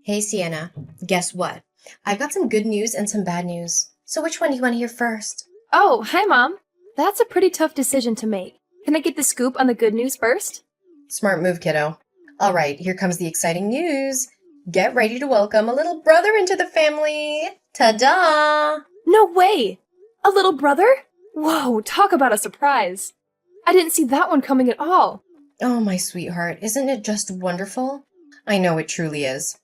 Hey, Sienna. Guess what? I've got some good news and some bad news. So which one do you want to hear first? Oh, hi, Mom. That's a pretty tough decision to make. Can I get the scoop on the good news first? Smart move, kiddo. All right, here comes the exciting news. Get ready to welcome a little brother into the family. Ta-da! No way! A little brother? Whoa, talk about a surprise. I didn't see that one coming at all. Oh, my sweetheart, isn't it just wonderful? I know it truly is.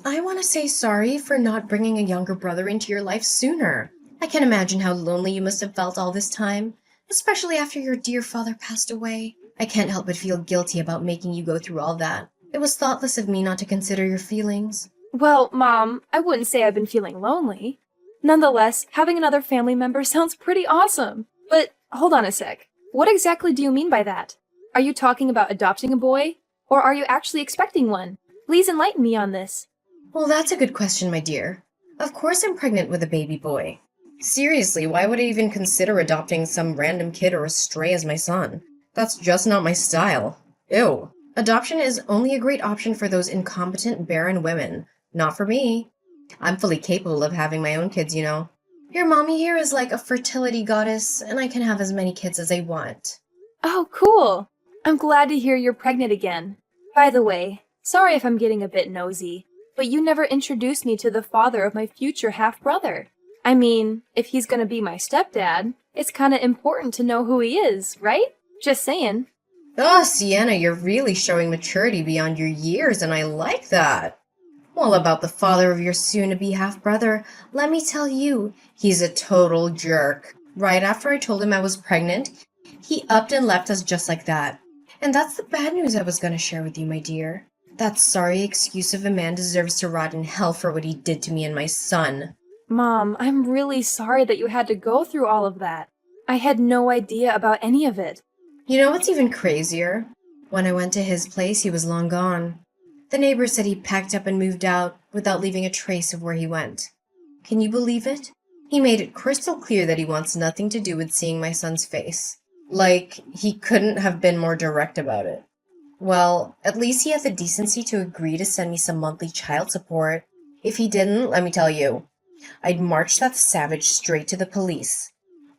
I want to say sorry for not bringing a younger brother into your life sooner. I can imagine how lonely you must have felt all this time, especially after your dear father passed away. I can't help but feel guilty about making you go through all that. It was thoughtless of me not to consider your feelings. Well, Mom, I wouldn't say I've been feeling lonely. Nonetheless, having another family member sounds pretty awesome. But hold on a sec. What exactly do you mean by that? Are you talking about adopting a boy? Or are you actually expecting one? Please enlighten me on this. Well, that's a good question, my dear. Of course I'm pregnant with a baby boy. Seriously, why would I even consider adopting some random kid or a stray as my son? That's just not my style. Ew. Adoption is only a great option for those incompetent, barren women. Not for me. I'm fully capable of having my own kids, you know. Your mommy here is like a fertility goddess, and I can have as many kids as I want. Oh, cool. I'm glad to hear you're pregnant again. By the way, sorry if I'm getting a bit nosy, but you never introduced me to the father of my future half-brother. I mean, if he's gonna be my stepdad, it's kinda important to know who he is, right? Just saying. Oh, Sienna, you're really showing maturity beyond your years, and I like that. Well, about the father of your soon-to-be half-brother, let me tell you, he's a total jerk. Right after I told him I was pregnant, he upped and left us just like that. And that's the bad news I was going to share with you, my dear. That sorry excuse of a man deserves to rot in hell for what he did to me and my son. Mom, I'm really sorry that you had to go through all of that. I had no idea about any of it. You know what's even crazier? When I went to his place, he was long gone. The neighbors said he packed up and moved out without leaving a trace of where he went. Can you believe it? He made it crystal clear that he wants nothing to do with seeing my son's face. Like, he couldn't have been more direct about it. Well, at least he had the decency to agree to send me some monthly child support. If he didn't, let me tell you, I'd march that savage straight to the police.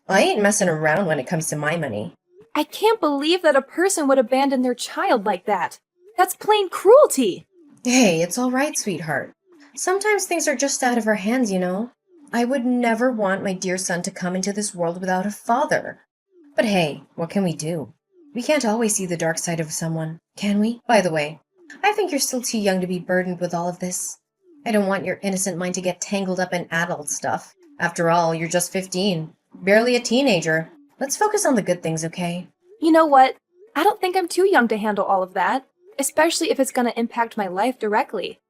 I ain't messing around when it comes to my money. I can't believe that a person would abandon their child like that. That's plain cruelty. Hey, it's all right, sweetheart. Sometimes things are just out of our hands, you know. I would never want my dear son to come into this world without a father. But hey, what can we do? We can't always see the dark side of someone, can we? By the way, I think you're still too young to be burdened with all of this. I don't want your innocent mind to get tangled up in adult stuff. After all, you're just 15, barely a teenager. Let's focus on the good things, okay? You know what? I don't think I'm too young to handle all of that, especially if it's going to impact my life directly.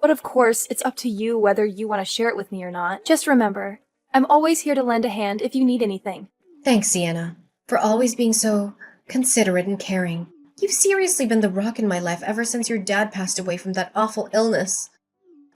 But of course, it's up to you whether you want to share it with me or not. Just remember, I'm always here to lend a hand if you need anything. Thanks, Sienna, for always being so considerate and caring. You've seriously been the rock in my life ever since your dad passed away from that awful illness.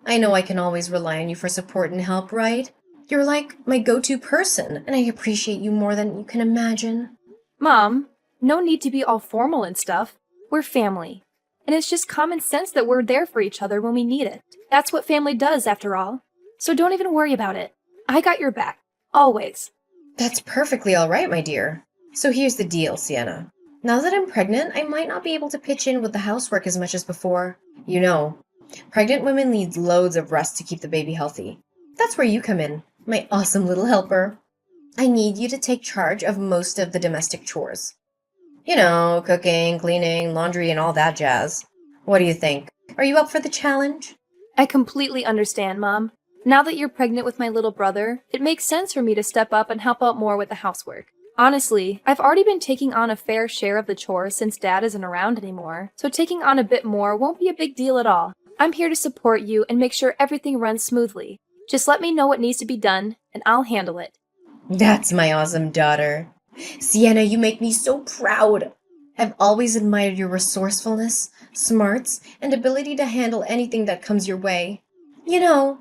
I know I can always rely on you for support and help, right? You're like my go-to person, and I appreciate you more than you can imagine. Mom, no need to be all formal and stuff. We're family. And it's just common sense that we're there for each other when we need it. That's what family does, after all. So don't even worry about it. I got your back. Always. That's perfectly all right, my dear. So here's the deal, Sienna. Now that I'm pregnant, I might not be able to pitch in with the housework as much as before. You know, pregnant women need loads of rest to keep the baby healthy. That's where you come in, my awesome little helper. I need you to take charge of most of the domestic chores. You know, cooking, cleaning, laundry, and all that jazz. What do you think? Are you up for the challenge? I completely understand, Mom. Now that you're pregnant with my little brother, it makes sense for me to step up and help out more with the housework. Honestly, I've already been taking on a fair share of the chores since Dad isn't around anymore, so taking on a bit more won't be a big deal at all. I'm here to support you and make sure everything runs smoothly. Just let me know what needs to be done, and I'll handle it. That's my awesome daughter. Sienna, you make me so proud. I've always admired your resourcefulness, smarts, and ability to handle anything that comes your way. You know,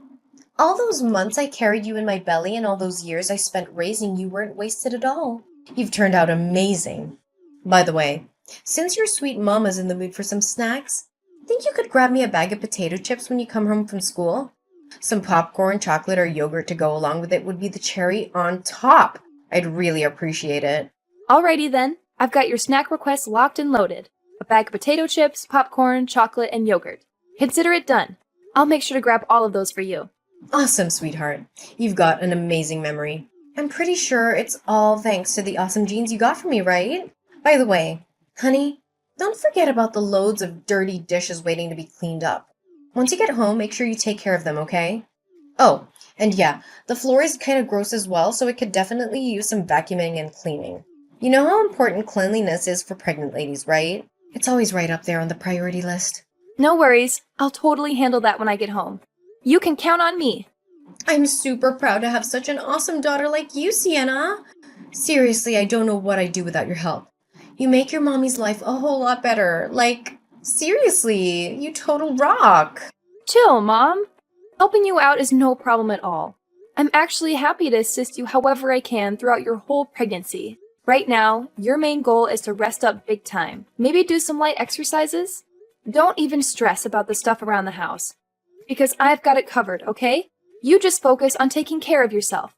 all those months I carried you in my belly and all those years I spent raising you weren't wasted at all. You've turned out amazing. By the way, since your sweet mama's in the mood for some snacks, Think you could grab me a bag of potato chips when you come home from school? Some popcorn, chocolate, or yogurt to go along with it would be the cherry on top. I'd really appreciate it. Alrighty then, I've got your snack request locked and loaded. A bag of potato chips, popcorn, chocolate, and yogurt. Consider it done. I'll make sure to grab all of those for you. Awesome, sweetheart. You've got an amazing memory. I'm pretty sure it's all thanks to the awesome genes you got from me, right? By the way, honey, don't forget about the loads of dirty dishes waiting to be cleaned up. Once you get home, make sure you take care of them, okay? Oh, and yeah, the floor is kind of gross as well, so it could definitely use some vacuuming and cleaning. You know how important cleanliness is for pregnant ladies, right? It's always right up there on the priority list. No worries, I'll totally handle that when I get home. You can count on me. I'm super proud to have such an awesome daughter like you, Sienna. Seriously, I don't know what I'd do without your help. You make your mommy's life a whole lot better. Like, seriously, you total rock. Chill, Mom. Helping you out is no problem at all. I'm actually happy to assist you however I can throughout your whole pregnancy. Right now, your main goal is to rest up big time. Maybe do some light exercises? Don't even stress about the stuff around the house. Because I've got it covered, okay? You just focus on taking care of yourself.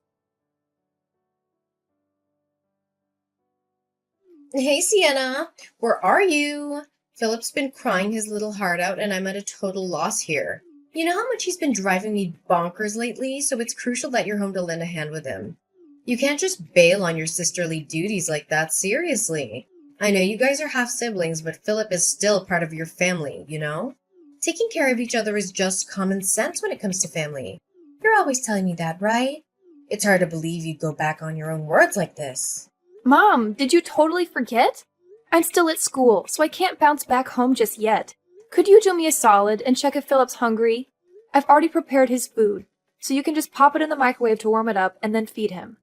Hey, Sienna, where are you? Philip's been crying his little heart out, and I'm at a total loss here. You know how much he's been driving me bonkers lately, so it's crucial that you're home to lend a hand with him. You can't just bail on your sisterly duties like that, seriously. I know you guys are half siblings, but Philip is still part of your family, you know? Taking care of each other is just common sense when it comes to family. You're always telling me that, right? It's hard to believe you'd go back on your own words like this. Mom, did you totally forget? I'm still at school, so I can't bounce back home just yet. Could you do me a solid and check if Philip's hungry? I've already prepared his food, so you can just pop it in the microwave to warm it up and then feed him.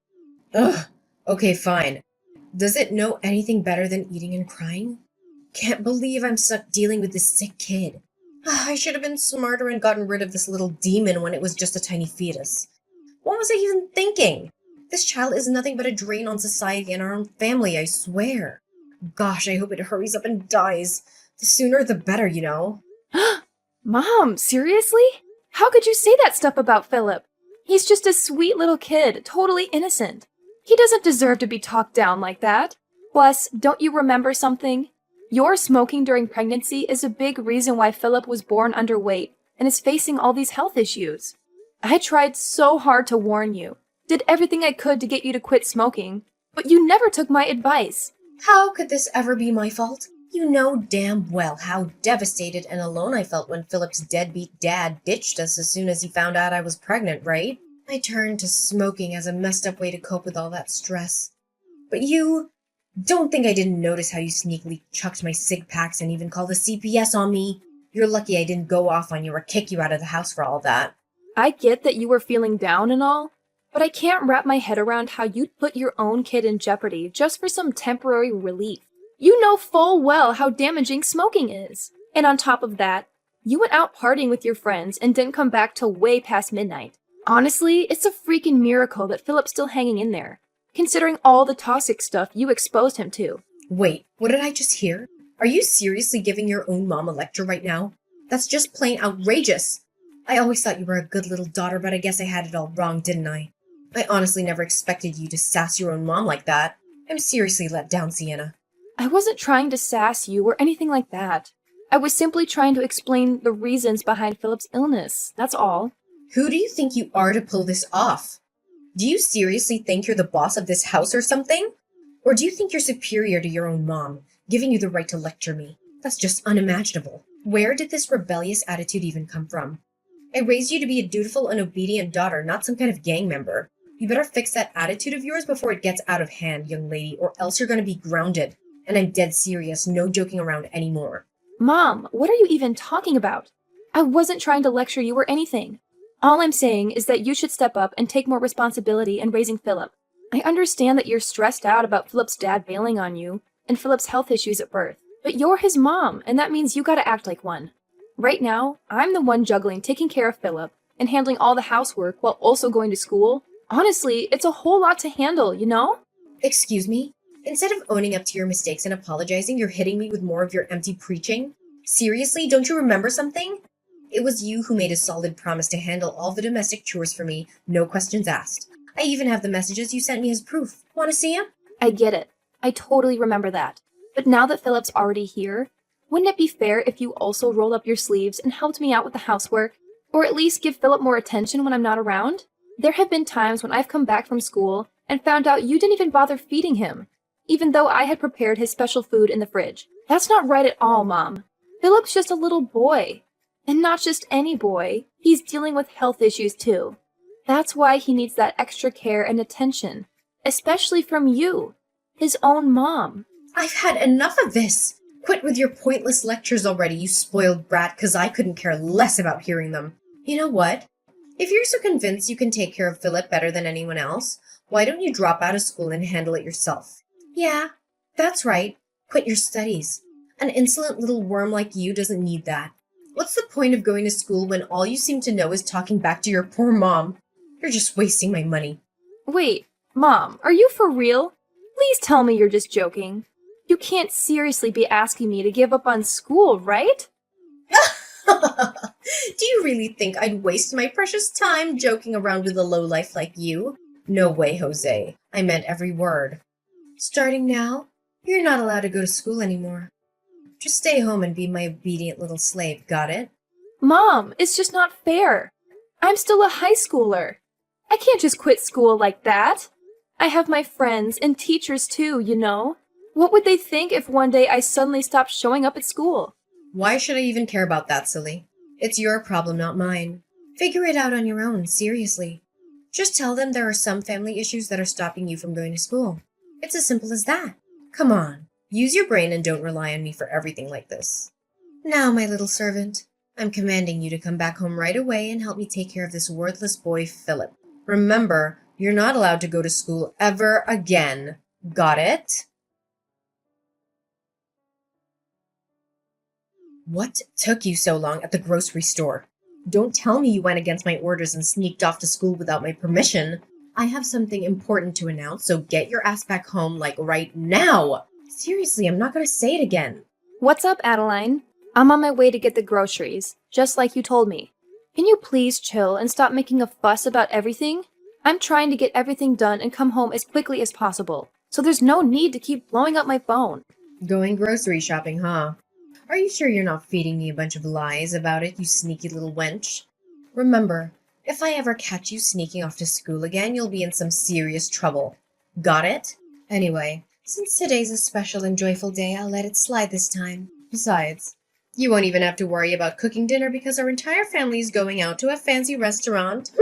Ugh, okay, fine. Does it know anything better than eating and crying? Can't believe I'm stuck dealing with this sick kid. I should have been smarter and gotten rid of this little demon when it was just a tiny fetus. What was I even thinking? This child is nothing but a drain on society and our own family, I swear. Gosh, I hope it hurries up and dies. The sooner the better, you know. Mom, seriously? How could you say that stuff about Philip? He's just a sweet little kid, totally innocent. He doesn't deserve to be talked down like that. Plus, don't you remember something? Your smoking during pregnancy is a big reason why Philip was born underweight and is facing all these health issues. I tried so hard to warn you, did everything I could to get you to quit smoking, but you never took my advice. How could this ever be my fault? You know damn well how devastated and alone I felt when Philip's deadbeat dad ditched us as soon as he found out I was pregnant, right? I turned to smoking as a messed up way to cope with all that stress. But you don't think I didn't notice how you sneakily chucked my cig packs and even called the CPS on me. You're lucky I didn't go off on you or kick you out of the house for all that. I get that you were feeling down and all, but I can't wrap my head around how you'd put your own kid in jeopardy just for some temporary relief. You know full well how damaging smoking is. And on top of that, you went out partying with your friends and didn't come back till way past midnight. Honestly, it's a freaking miracle that Philip's still hanging in there, considering all the toxic stuff you exposed him to. Wait, what did I just hear? Are you seriously giving your own mom a lecture right now? That's just plain outrageous. I always thought you were a good little daughter, but I guess I had it all wrong, didn't I? I honestly never expected you to sass your own mom like that. I'm seriously let down, Sienna. I wasn't trying to sass you or anything like that. I was simply trying to explain the reasons behind Philip's illness, that's all. Who do you think you are to pull this off? Do you seriously think you're the boss of this house or something? Or do you think you're superior to your own mom, giving you the right to lecture me? That's just unimaginable. Where did this rebellious attitude even come from? I raised you to be a dutiful and obedient daughter, not some kind of gang member. You better fix that attitude of yours before it gets out of hand, young lady, or else you're going to be grounded. And I'm dead serious, no joking around anymore. Mom, what are you even talking about? I wasn't trying to lecture you or anything. All I'm saying is that you should step up and take more responsibility in raising Philip. I understand that you're stressed out about Philip's dad bailing on you and Philip's health issues at birth, but you're his mom, and that means you gotta act like one. Right now, I'm the one juggling taking care of Philip and handling all the housework while also going to school. Honestly, it's a whole lot to handle, you know? Excuse me? Instead of owning up to your mistakes and apologizing, you're hitting me with more of your empty preaching? Seriously, don't you remember something? It was you who made a solid promise to handle all the domestic chores for me, no questions asked. I even have the messages you sent me as proof. Want to see them? I get it. I totally remember that. But now that Philip's already here, wouldn't it be fair if you also rolled up your sleeves and helped me out with the housework? Or at least give Philip more attention when I'm not around? There have been times when I've come back from school and found out you didn't even bother feeding him, even though I had prepared his special food in the fridge. That's not right at all, Mom. Philip's just a little boy. And not just any boy. He's dealing with health issues too. That's why he needs that extra care and attention, especially from you, his own mom. I've had enough of this. Quit with your pointless lectures already, you spoiled brat, because I couldn't care less about hearing them. You know what? If you're so convinced you can take care of Philip better than anyone else, why don't you drop out of school and handle it yourself? Yeah, that's right. Quit your studies. An insolent little worm like you doesn't need that. What's the point of going to school when all you seem to know is talking back to your poor mom? You're just wasting my money. Wait, Mom, are you for real? Please tell me you're just joking. You can't seriously be asking me to give up on school, right? Do you really think I'd waste my precious time joking around with a lowlife like you? No way, Jose. I meant every word. Starting now, you're not allowed to go to school anymore. Just stay home and be my obedient little slave, got it? Mom, it's just not fair. I'm still a high schooler. I can't just quit school like that. I have my friends and teachers too, you know. What would they think if one day I suddenly stopped showing up at school? Why should I even care about that, silly? It's your problem, not mine. Figure it out on your own, seriously. Just tell them there are some family issues that are stopping you from going to school. It's as simple as that. Come on, use your brain and don't rely on me for everything like this. Now, my little servant, I'm commanding you to come back home right away and help me take care of this worthless boy, Philip. Remember, you're not allowed to go to school ever again. Got it? What took you so long at the grocery store? Don't tell me you went against my orders and sneaked off to school without my permission. I have something important to announce, so get your ass back home, like, right now. Seriously, I'm not going to say it again. What's up, Adeline? I'm on my way to get the groceries, just like you told me. Can you please chill and stop making a fuss about everything? I'm trying to get everything done and come home as quickly as possible, so there's no need to keep blowing up my phone. Going grocery shopping, huh? Are you sure you're not feeding me a bunch of lies about it, you sneaky little wench? Remember, if I ever catch you sneaking off to school again, you'll be in some serious trouble. Got it? Anyway, since today's a special and joyful day, I'll let it slide this time. Besides, you won't even have to worry about cooking dinner because our entire family is going out to a fancy restaurant.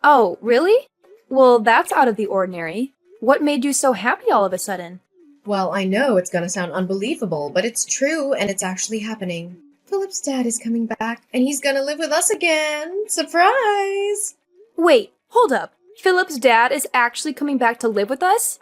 Oh, really? Well, that's out of the ordinary. What made you so happy all of a sudden? Well, I know it's gonna sound unbelievable, but it's true and it's actually happening. Philip's dad is coming back and he's gonna live with us again. Surprise! Wait, hold up. Philip's dad is actually coming back to live with us?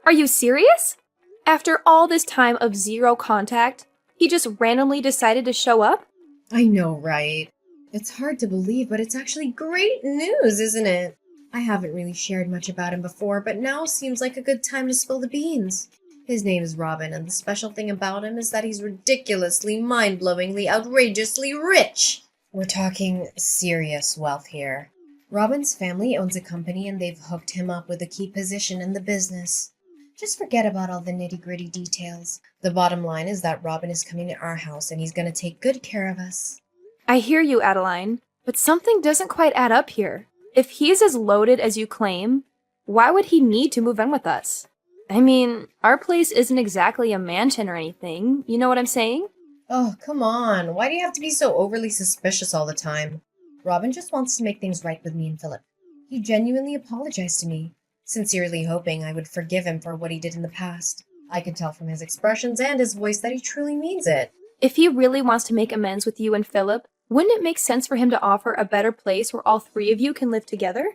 Are you serious? After all this time of zero contact, he just randomly decided to show up? I know, right? It's hard to believe, but it's actually great news, isn't it? I haven't really shared much about him before, but now seems like a good time to spill the beans. His name is Robin, and the special thing about him is that he's ridiculously, mind-blowingly, outrageously rich. We're talking serious wealth here. Robin's family owns a company, and they've hooked him up with a key position in the business. Just forget about all the nitty-gritty details. The bottom line is that Robin is coming to our house, and he's going to take good care of us. I hear you, Adeline, but something doesn't quite add up here. If he's as loaded as you claim, why would he need to move in with us? I mean, our place isn't exactly a mansion or anything, you know what I'm saying? Oh, come on. Why do you have to be so overly suspicious all the time? Robin just wants to make things right with me and Philip. He genuinely apologized to me, sincerely hoping I would forgive him for what he did in the past. I could tell from his expressions and his voice that he truly means it. If he really wants to make amends with you and Philip, wouldn't it make sense for him to offer a better place where all three of you can live together?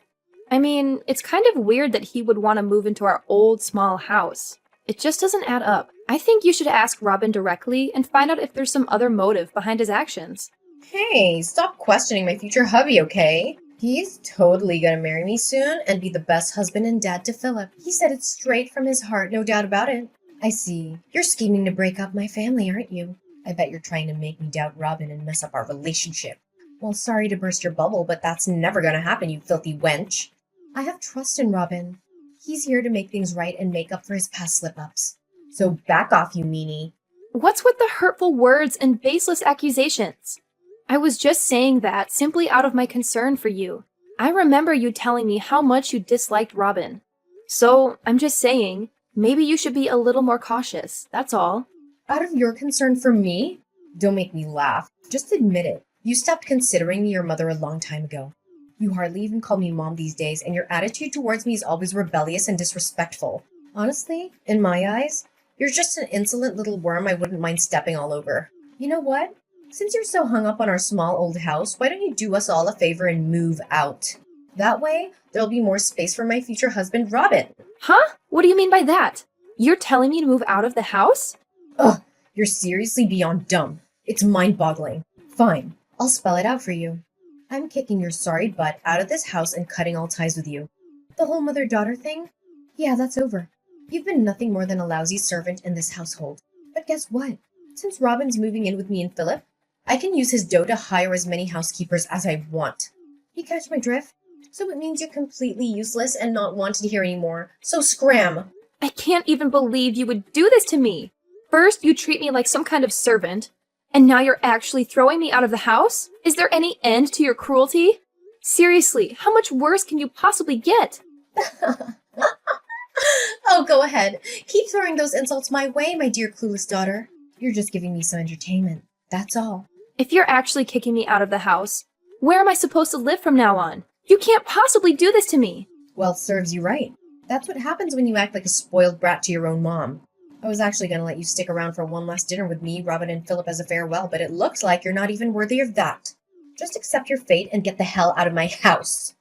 I mean, it's kind of weird that he would want to move into our old, small house. It just doesn't add up. I think you should ask Robin directly and find out if there's some other motive behind his actions. Hey, stop questioning my future hubby, okay? He's totally gonna marry me soon and be the best husband and dad to Philip. He said it straight from his heart, no doubt about it. I see. You're scheming to break up my family, aren't you? I bet you're trying to make me doubt Robin and mess up our relationship. Well, sorry to burst your bubble, but that's never gonna happen, you filthy wench. I have trust in Robin. He's here to make things right and make up for his past slip-ups. So back off, you meanie. What's with the hurtful words and baseless accusations? I was just saying that simply out of my concern for you. I remember you telling me how much you disliked Robin. So, I'm just saying, maybe you should be a little more cautious, that's all. Out of your concern for me? Don't make me laugh. Just admit it. You stopped considering me your mother a long time ago. You hardly even call me mom these days, and your attitude towards me is always rebellious and disrespectful. Honestly, in my eyes, you're just an insolent little worm I wouldn't mind stepping all over. You know what? Since you're so hung up on our small old house, why don't you do us all a favor and move out? That way, there'll be more space for my future husband, Robin. Huh? What do you mean by that? You're telling me to move out of the house? Ugh, you're seriously beyond dumb. It's mind-boggling. Fine, I'll spell it out for you. I'm kicking your sorry butt out of this house and cutting all ties with you. The whole mother-daughter thing? Yeah, that's over. You've been nothing more than a lousy servant in this household. But guess what? Since Robin's moving in with me and Philip, I can use his dough to hire as many housekeepers as I want. You catch my drift? So it means you're completely useless and not wanted to hear anymore. So scram! I can't even believe you would do this to me. First, you treat me like some kind of servant, and now you're actually throwing me out of the house? Is there any end to your cruelty? Seriously, how much worse can you possibly get? Oh, go ahead. Keep throwing those insults my way, my dear clueless daughter. You're just giving me some entertainment. That's all. If you're actually kicking me out of the house, where am I supposed to live from now on? You can't possibly do this to me. Well, serves you right. That's what happens when you act like a spoiled brat to your own mom. I was actually going to let you stick around for one last dinner with me, Robin, and Philip as a farewell, but it looks like you're not even worthy of that. Just accept your fate and get the hell out of my house.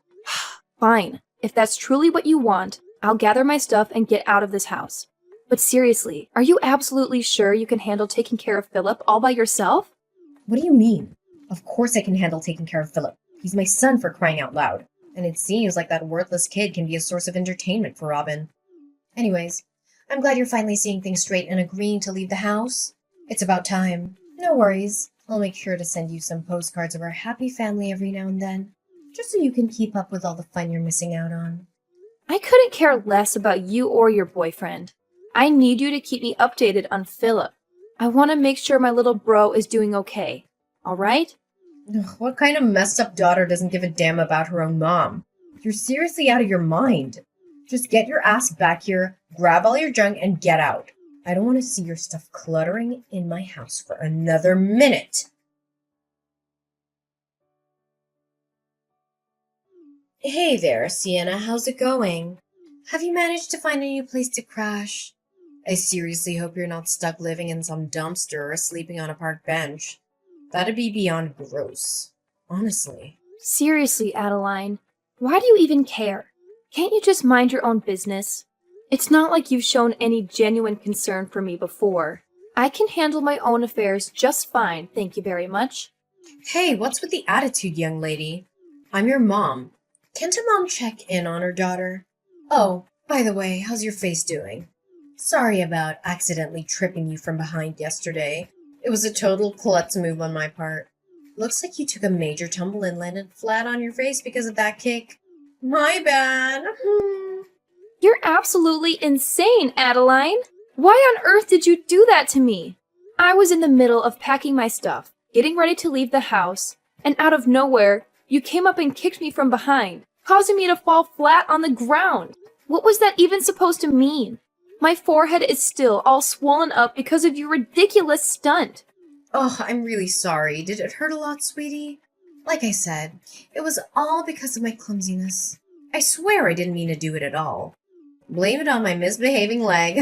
Fine. If that's truly what you want, I'll gather my stuff and get out of this house. But seriously, are you absolutely sure you can handle taking care of Philip all by yourself? What do you mean? Of course I can handle taking care of Philip. He's my son, for crying out loud. And it seems like that worthless kid can be a source of entertainment for Robin. Anyways, I'm glad you're finally seeing things straight and agreeing to leave the house. It's about time. No worries. I'll make sure to send you some postcards of our happy family every now and then, just so you can keep up with all the fun you're missing out on. I couldn't care less about you or your boyfriend. I need you to keep me updated on Philip. I want to make sure my little bro is doing okay. All right? Ugh, what kind of messed up daughter doesn't give a damn about her own mom? You're seriously out of your mind. Just get your ass back here, grab all your junk, and get out. I don't want to see your stuff cluttering in my house for another minute. Hey there, Sienna. How's it going? Have you managed to find a new place to crash? I seriously hope you're not stuck living in some dumpster or sleeping on a park bench. That'd be beyond gross. Honestly. Seriously, Adeline. Why do you even care? Can't you just mind your own business? It's not like you've shown any genuine concern for me before. I can handle my own affairs just fine, thank you very much. Hey, what's with the attitude, young lady? I'm your mom. Can't a mom check in on her daughter? Oh, by the way, how's your face doing? Sorry about accidentally tripping you from behind yesterday. It was a total klutz move on my part. Looks like you took a major tumble and landed flat on your face because of that kick. My bad. You're absolutely insane, Adeline! Why on earth did you do that to me? I was in the middle of packing my stuff, getting ready to leave the house, and out of nowhere, you came up and kicked me from behind, causing me to fall flat on the ground. What was that even supposed to mean? My forehead is still all swollen up because of your ridiculous stunt. Oh, I'm really sorry. Did it hurt a lot, sweetie? Like I said, it was all because of my clumsiness. I swear I didn't mean to do it at all. Blame it on my misbehaving leg.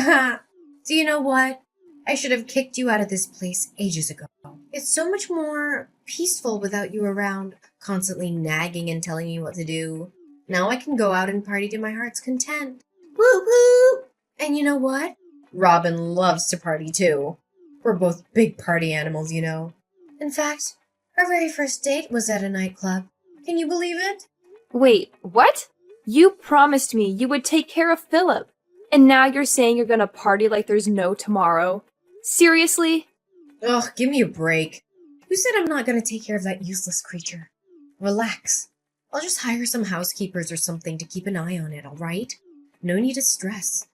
Do you know what? I should have kicked you out of this place ages ago. It's so much more peaceful without you around, constantly nagging and telling me what to do. Now I can go out and party to my heart's content. Woo woo! And you know what? Robin loves to party too. We're both big party animals, you know. In fact, our very first date was at a nightclub. Can you believe it? Wait, what? You promised me you would take care of Philip, and now you're saying you're gonna party like there's no tomorrow? Seriously? Ugh, give me a break. Who said I'm not gonna take care of that useless creature? Relax. I'll just hire some housekeepers or something to keep an eye on it, alright? No need to stress.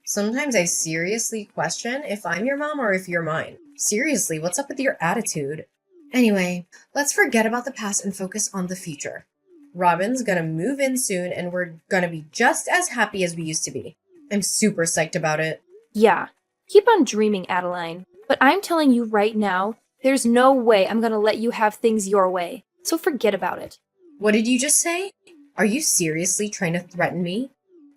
Sometimes I seriously question if I'm your mom or if you're mine. Seriously, what's up with your attitude? Anyway, let's forget about the past and focus on the future. Robin's gonna move in soon and we're gonna be just as happy as we used to be. I'm super psyched about it. Yeah, keep on dreaming, Adeline. But I'm telling you right now, there's no way I'm gonna let you have things your way. So forget about it. What did you just say? Are you seriously trying to threaten me?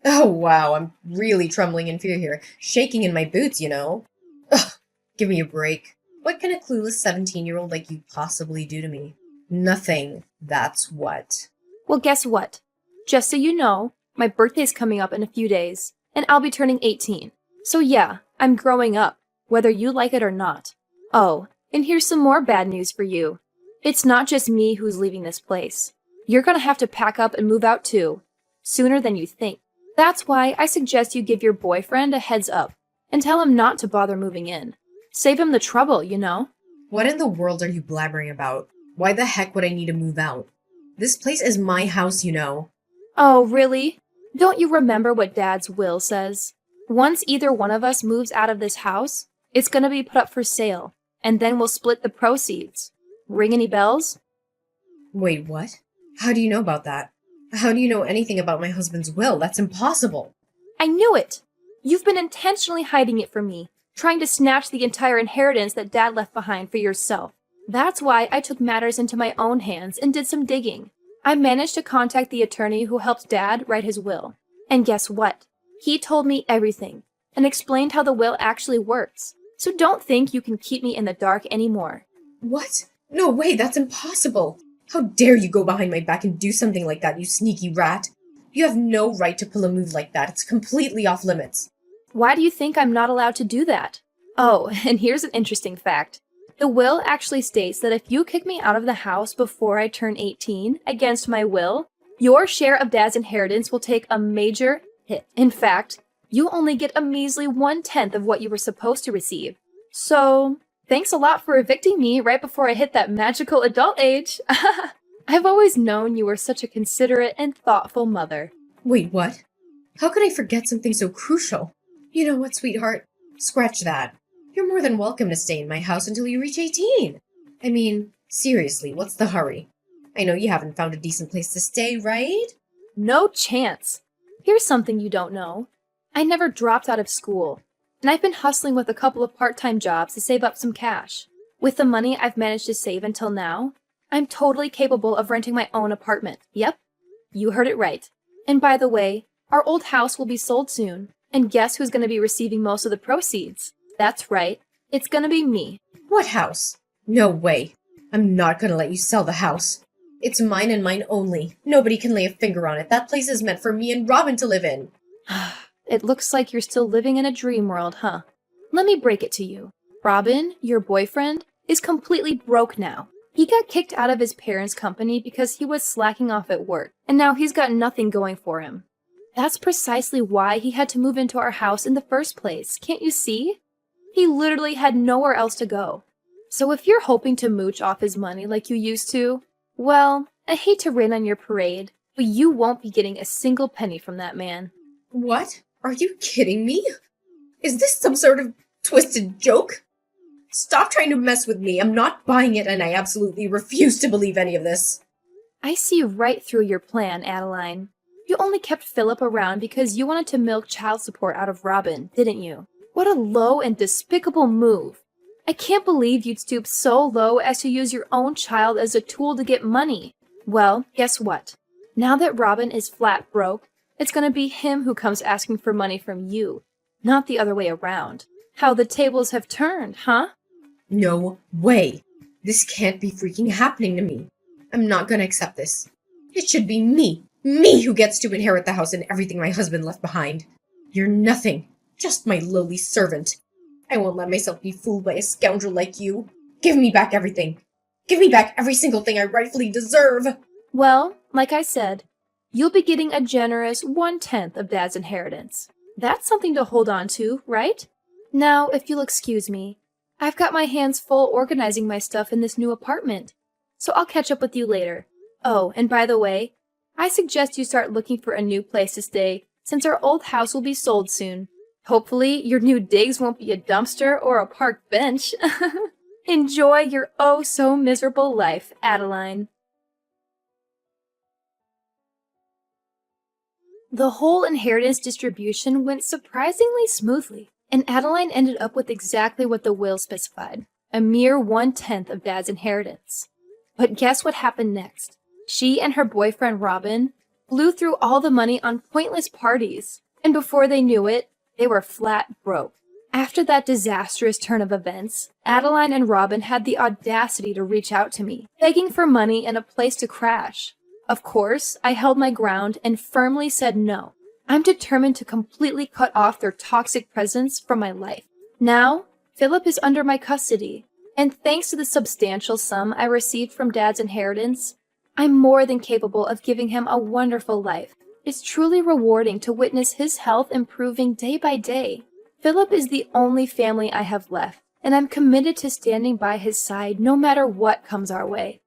Oh wow, I'm really trembling in fear here. Shaking in my boots, you know. Ugh, give me a break. What can a clueless 17-year-old like you possibly do to me? Nothing, that's what. Well, guess what? Just so you know, my birthday's coming up in a few days, and I'll be turning 18. So yeah, I'm growing up, whether you like it or not. Oh, and here's some more bad news for you. It's not just me who's leaving this place. You're gonna have to pack up and move out too, sooner than you think. That's why I suggest you give your boyfriend a heads up and tell him not to bother moving in. Save him the trouble, you know? What in the world are you blabbering about? Why the heck would I need to move out? This place is my house, you know. Oh, really? Don't you remember what Dad's will says? Once either one of us moves out of this house, it's gonna be put up for sale, and then we'll split the proceeds. Ring any bells? Wait, what? How do you know about that? How do you know anything about my husband's will? That's impossible. I knew it! You've been intentionally hiding it from me, trying to snatch the entire inheritance that Dad left behind for yourself. That's why I took matters into my own hands and did some digging. I managed to contact the attorney who helped Dad write his will. And guess what? He told me everything and explained how the will actually works. So don't think you can keep me in the dark anymore. What? No way, that's impossible. How dare you go behind my back and do something like that, you sneaky rat. You have no right to pull a move like that. It's completely off limits. Why do you think I'm not allowed to do that? Oh, and here's an interesting fact. The will actually states that if you kick me out of the house before I turn 18, against my will, your share of Dad's inheritance will take a major hit. In fact, you only get a measly 1/10 of what you were supposed to receive. So, thanks a lot for evicting me right before I hit that magical adult age. I've always known you were such a considerate and thoughtful mother. Wait, what? How could I forget something so crucial? You know what, sweetheart? Scratch that. You're more than welcome to stay in my house until you reach 18. I mean, seriously, what's the hurry? I know you haven't found a decent place to stay, right? No chance. Here's something you don't know. I never dropped out of school, and I've been hustling with a couple of part-time jobs to save up some cash. With the money I've managed to save until now, I'm totally capable of renting my own apartment. Yep, you heard it right. And by the way, our old house will be sold soon, and guess who's going to be receiving most of the proceeds? That's right, it's going to be me. What house? No way. I'm not gonna let you sell the house. It's mine and mine only. Nobody can lay a finger on it. That place is meant for me and Robin to live in. It looks like you're still living in a dream world, huh? Let me break it to you. Robin, your boyfriend, is completely broke now. He got kicked out of his parents' company because he was slacking off at work, and now he's got nothing going for him. That's precisely why he had to move into our house in the first place, can't you see? He literally had nowhere else to go. So if you're hoping to mooch off his money like you used to, well, I hate to rain on your parade, but you won't be getting a single penny from that man. What? Are you kidding me? Is this some sort of twisted joke? Stop trying to mess with me. I'm not buying it, and I absolutely refuse to believe any of this. I see right through your plan, Adeline. You only kept Philip around because you wanted to milk child support out of Robin, didn't you? What a low and despicable move. I can't believe you'd stoop so low as to use your own child as a tool to get money. Well, guess what? Now that Robin is flat broke, it's gonna be him who comes asking for money from you, not the other way around. How the tables have turned, huh? No way. This can't be freaking happening to me. I'm not gonna accept this. It should be me who gets to inherit the house and everything my husband left behind. You're nothing. Just my lowly servant. I won't let myself be fooled by a scoundrel like you. Give me back everything. Give me back every single thing I rightfully deserve. Well, like I said, you'll be getting a generous 1/10 of Dad's inheritance. That's something to hold on to, right? Now, if you'll excuse me, I've got my hands full organizing my stuff in this new apartment, so I'll catch up with you later. Oh, and by the way, I suggest you start looking for a new place to stay, since our old house will be sold soon. Hopefully, your new digs won't be a dumpster or a park bench. Enjoy your oh-so-miserable life, Adeline. The whole inheritance distribution went surprisingly smoothly, and Adeline ended up with exactly what the will specified, a mere 1/10 of Dad's inheritance. But guess what happened next? She and her boyfriend Robin blew through all the money on pointless parties, and before they knew it, they were flat broke. After that disastrous turn of events, Adeline and Robin had the audacity to reach out to me, begging for money and a place to crash. Of course, I held my ground and firmly said no. I'm determined to completely cut off their toxic presence from my life. Now, Philip is under my custody, and thanks to the substantial sum I received from Dad's inheritance, I'm more than capable of giving him a wonderful life. It's truly rewarding to witness his health improving day by day. Philip is the only family I have left, and I'm committed to standing by his side no matter what comes our way.